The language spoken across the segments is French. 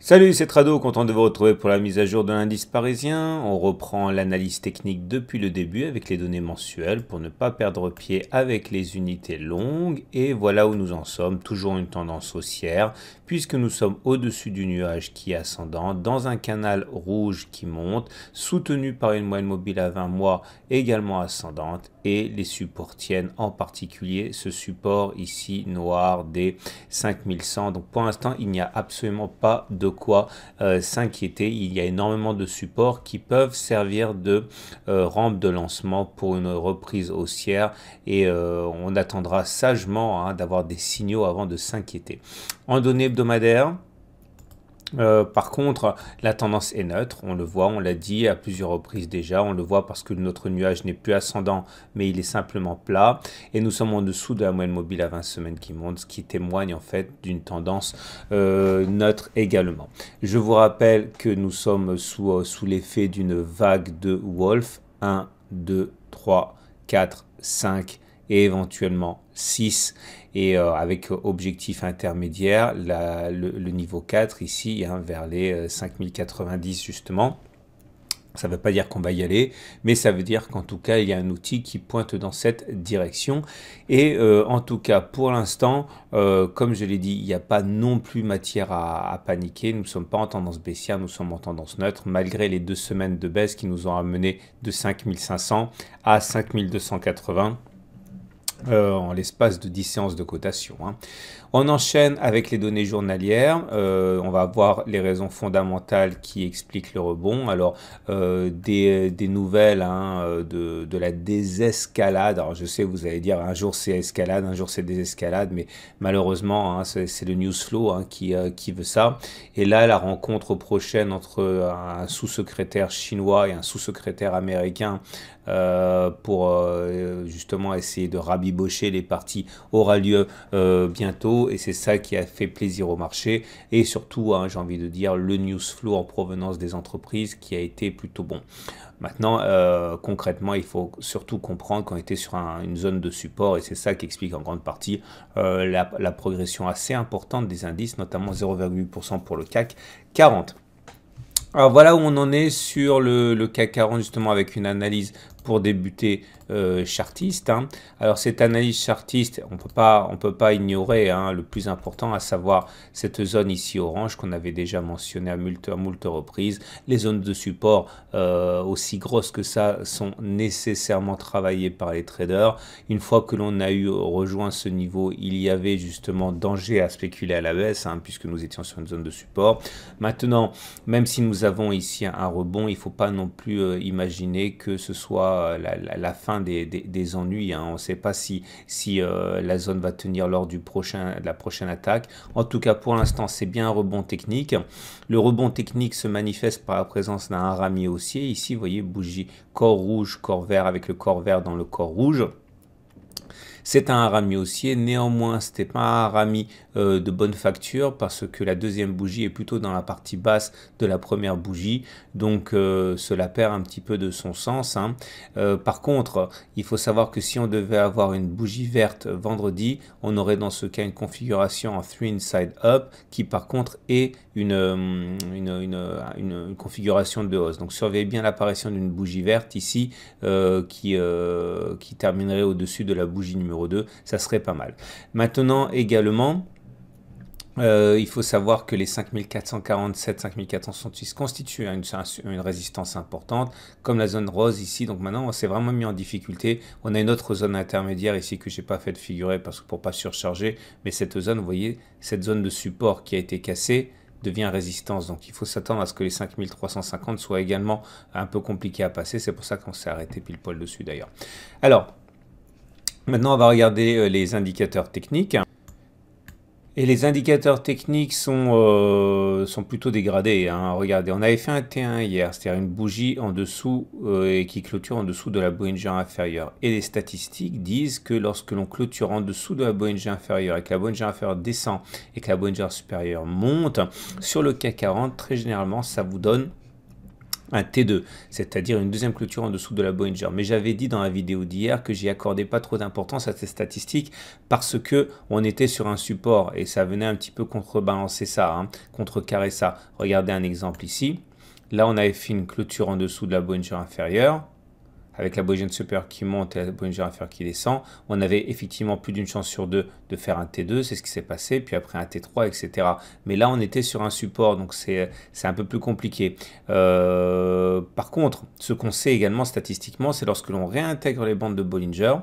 Salut, c'est Trado, content de vous retrouver pour la mise à jour de l'indice parisien. On reprend l'analyse technique depuis le début avec les données mensuelles pour ne pas perdre pied avec les unités longues. Et voilà où nous en sommes, toujours une tendance haussière puisque nous sommes au-dessus du nuage qui est ascendant dans un canal rouge qui monte, soutenu par une moyenne mobile à 20 mois également ascendante et les supports tiennent, en particulier ce support ici noir des 5100. Donc pour l'instant, il n'y a absolument pas de quoi s'inquiéter. Il y a énormément de supports qui peuvent servir de rampe de lancement pour une reprise haussière et on attendra sagement d'avoir des signaux avant de s'inquiéter. En données hebdomadaires, par contre, la tendance est neutre, on le voit, on l'a dit à plusieurs reprises déjà, on le voit parce que notre nuage n'est plus ascendant, mais il est simplement plat, et nous sommes en dessous de la moyenne mobile à 20 semaines qui monte, ce qui témoigne en fait d'une tendance neutre également. Je vous rappelle que nous sommes sous l'effet d'une vague de Wolf, 1, 2, 3, 4, 5, et éventuellement 6 et avec objectif intermédiaire le niveau 4 ici vers les 5090 justement. Ça ne veut pas dire qu'on va y aller, mais ça veut dire qu'en tout cas, il y a un outil qui pointe dans cette direction. Et en tout cas, pour l'instant, comme je l'ai dit, il n'y a pas non plus matière à paniquer. Nous ne sommes pas en tendance baissière, nous sommes en tendance neutre, malgré les 2 semaines de baisse qui nous ont amené de 5500 à 5280. En l'espace de 10 séances de cotation. On enchaîne avec les données journalières. On va voir les raisons fondamentales qui expliquent le rebond. Alors, des nouvelles de la désescalade. Alors, je sais, vous allez dire un jour c'est escalade, un jour c'est désescalade, mais malheureusement, c'est le news flow qui veut ça. Et là, la rencontre prochaine entre un sous-secrétaire chinois et un sous-secrétaire américain pour justement essayer de rabibocher les parties aura lieu bientôt et c'est ça qui a fait plaisir au marché et surtout j'ai envie de dire le news flow en provenance des entreprises qui a été plutôt bon. Maintenant concrètement il faut surtout comprendre qu'on était sur une zone de support et c'est ça qui explique en grande partie la progression assez importante des indices, notamment 0,8% pour le CAC 40. Alors voilà où on en est sur le CAC 40 justement avec une analyse pour débuter chartiste. Alors cette analyse chartiste, on peut pas ignorer le plus important, à savoir cette zone ici orange qu'on avait déjà mentionné à moult reprises. Les zones de support aussi grosses que ça sont nécessairement travaillées par les traders. Une fois que l'on a rejoint ce niveau, il y avait justement danger à spéculer à la baisse puisque nous étions sur une zone de support. Maintenant, même si nous avons ici un rebond, il ne faut pas non plus imaginer que ce soit la fin des ennuis. On ne sait pas si la zone va tenir lors de la prochaine attaque. En tout cas, pour l'instant, c'est bien un rebond technique. Le rebond technique se manifeste par la présence d'un harami haussier. Ici, vous voyez, bougie corps rouge, corps vert avec le corps vert dans le corps rouge. C'est un harami haussier, néanmoins ce n'était pas un harami de bonne facture parce que la deuxième bougie est plutôt dans la partie basse de la première bougie, donc cela perd un petit peu de son sens. Par contre, il faut savoir que si on devait avoir une bougie verte vendredi, on aurait dans ce cas une configuration en 3 inside up qui par contre est une configuration de hausse. Donc surveillez bien l'apparition d'une bougie verte ici qui terminerait au-dessus de la bougie numéro 2, ça serait pas mal. Maintenant également, il faut savoir que les 5447, 5466 constituent une résistance importante, comme la zone rose ici. Donc maintenant, on s'est vraiment mis en difficulté. On a une autre zone intermédiaire ici que j'ai pas fait de figurer parce que pour pas surcharger. Mais cette zone, vous voyez, cette zone de support qui a été cassée devient résistance. Donc il faut s'attendre à ce que les 5350 soient également un peu compliqués à passer. C'est pour ça qu'on s'est arrêté pile poil dessus d'ailleurs. Alors, maintenant, on va regarder les indicateurs techniques. Et les indicateurs techniques sont plutôt dégradés. Regardez, on avait fait un T1 hier, c'est-à-dire une bougie en dessous et qui clôture en dessous de la Bollinger inférieure. Et les statistiques disent que lorsque l'on clôture en dessous de la Bollinger inférieure et que la Bollinger inférieure descend et que la Bollinger supérieure monte, sur le CAC 40, très généralement, ça vous donne un T2, c'est-à-dire une deuxième clôture en dessous de la Bollinger. Mais j'avais dit dans la vidéo d'hier que j'y accordais pas trop d'importance à ces statistiques parce que on était sur un support et ça venait un petit peu contrebalancer ça, hein, contrecarrer ça. Regardez un exemple ici. Là, on avait fait une clôture en dessous de la Bollinger inférieure, avec la Bollinger supérieure qui monte et la Bollinger inférieure qui descend. On avait effectivement plus d'une chance sur deux de faire un T2, c'est ce qui s'est passé, puis après un T3, etc. Mais là, on était sur un support, donc c'est un peu plus compliqué. Par contre, ce qu'on sait également statistiquement, c'est lorsque l'on réintègre les bandes de Bollinger,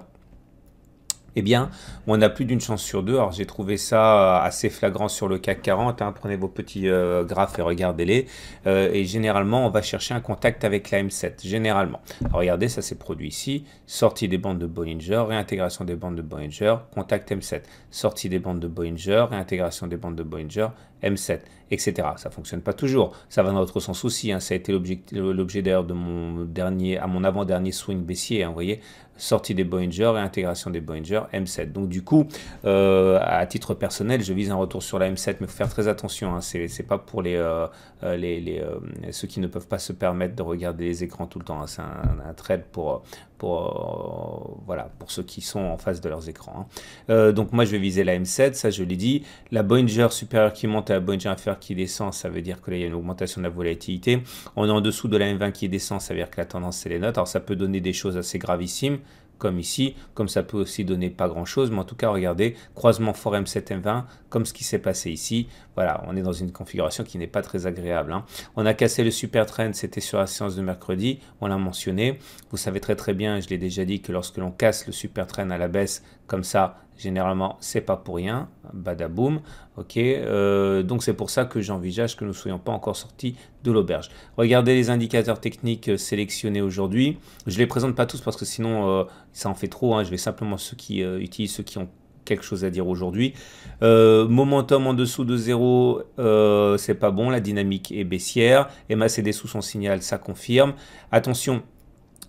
eh bien, on a plus d'une chance sur deux. Alors, j'ai trouvé ça assez flagrant sur le CAC 40. Hein. Prenez vos petits graphes et regardez-les. Et généralement, on va chercher un contact avec la M7. Généralement. Alors, regardez, ça s'est produit ici. Sortie des bandes de Bollinger, réintégration des bandes de Bollinger, contact M7. Sortie des bandes de Bollinger, réintégration des bandes de Bollinger, M7, etc. Ça ne fonctionne pas toujours. Ça va dans l'autre sens aussi. Hein. Ça a été l'objet d'ailleurs de mon avant-dernier swing baissier. Hein, vous voyez, sortie des Bollinger, réintégration des Bollinger, M7. Donc du coup, à titre personnel, je vise un retour sur la M7, mais il faut faire très attention. Hein. C'est pas pour ceux qui ne peuvent pas se permettre de regarder les écrans tout le temps. Hein. C'est un trade pour ceux qui sont en face de leurs écrans. Hein. Donc moi, je vais viser la M7, ça je l'ai dit. La Bollinger supérieure qui monte à la Bollinger inférieure qui descend, ça veut dire que là, il y a une augmentation de la volatilité. On est en dessous de la M20 qui descend, ça veut dire que la tendance, c'est les notes. Alors ça peut donner des choses assez gravissimes, comme ici, comme ça peut aussi donner pas grand chose, mais en tout cas regardez, croisement fort M7 M20, comme ce qui s'est passé ici, voilà, on est dans une configuration qui n'est pas très agréable. Hein. On a cassé le super trend, c'était sur la séance de mercredi, on l'a mentionné, vous savez très bien, je l'ai déjà dit, que lorsque l'on casse le super trend à la baisse, comme ça, généralement, c'est pas pour rien, badaboum, ok, donc c'est pour ça que j'envisage que nous ne soyons pas encore sortis de l'auberge. Regardez les indicateurs techniques sélectionnés aujourd'hui, je les présente pas tous parce que sinon ça en fait trop, hein. Je vais simplement ceux qui utilisent ceux qui ont quelque chose à dire aujourd'hui. Momentum en dessous de 0, c'est pas bon, la dynamique est baissière, MACD sous son signal, ça confirme, attention.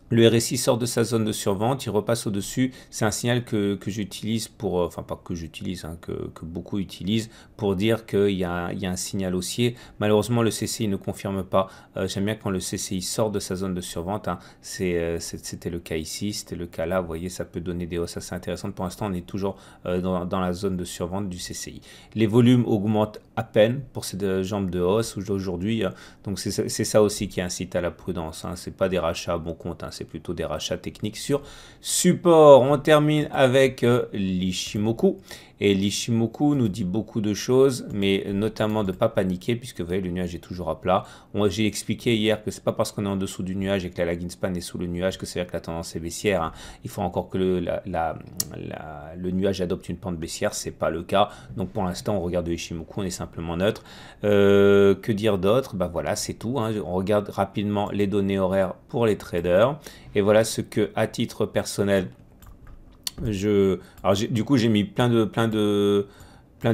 Le RSI sort de sa zone de survente, il repasse au-dessus. C'est un signal que j'utilise pour, enfin pas que j'utilise, hein, que beaucoup utilisent pour dire qu'il y a un signal haussier. Malheureusement, le CCI ne confirme pas. J'aime bien quand le CCI sort de sa zone de survente. Hein. C'était le cas ici, c'était le cas là. Vous voyez, ça peut donner des hausses assez intéressantes. Pour l'instant, on est toujours dans la zone de survente du CCI. Les volumes augmentent à peine pour ces jambes de hausse aujourd'hui. Donc c'est ça aussi qui incite à la prudence. Hein. C'est pas des rachats à bon compte. Hein. C'est plutôt des rachats techniques sur support. On termine avec l'Ishimoku. Et l'Ishimoku nous dit beaucoup de choses, mais notamment de ne pas paniquer, puisque vous voyez, le nuage est toujours à plat. J'ai expliqué hier que ce n'est pas parce qu'on est en dessous du nuage et que la lagging span est sous le nuage que c'est-à-dire que la tendance est baissière. Hein. Il faut encore que le nuage adopte une pente baissière, ce n'est pas le cas. Donc pour l'instant, on regarde le Ishimoku, on est simplement neutre. Que dire d'autre? Ben voilà, c'est tout. Hein. On regarde rapidement les données horaires pour les traders. Et voilà ce que, à titre personnel, du coup, j'ai mis plein de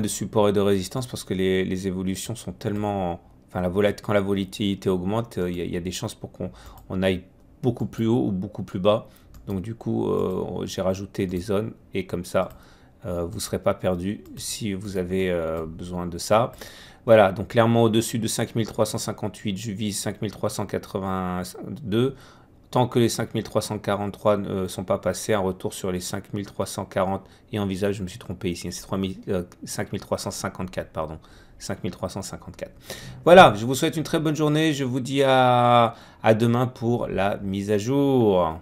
supports et de résistance parce que les évolutions sont tellement... Enfin, quand la volatilité augmente, il y a des chances pour qu'on aille beaucoup plus haut ou beaucoup plus bas. Donc du coup, j'ai rajouté des zones et comme ça, vous ne serez pas perdu si vous avez besoin de ça. Voilà, donc clairement au-dessus de 5358, je vise 5382. Tant que les 5343 ne sont pas passés, un retour sur les 5340 et envisage, je me suis trompé ici, c'est 5354, pardon, 5354. Voilà, je vous souhaite une très bonne journée, je vous dis à demain pour la mise à jour.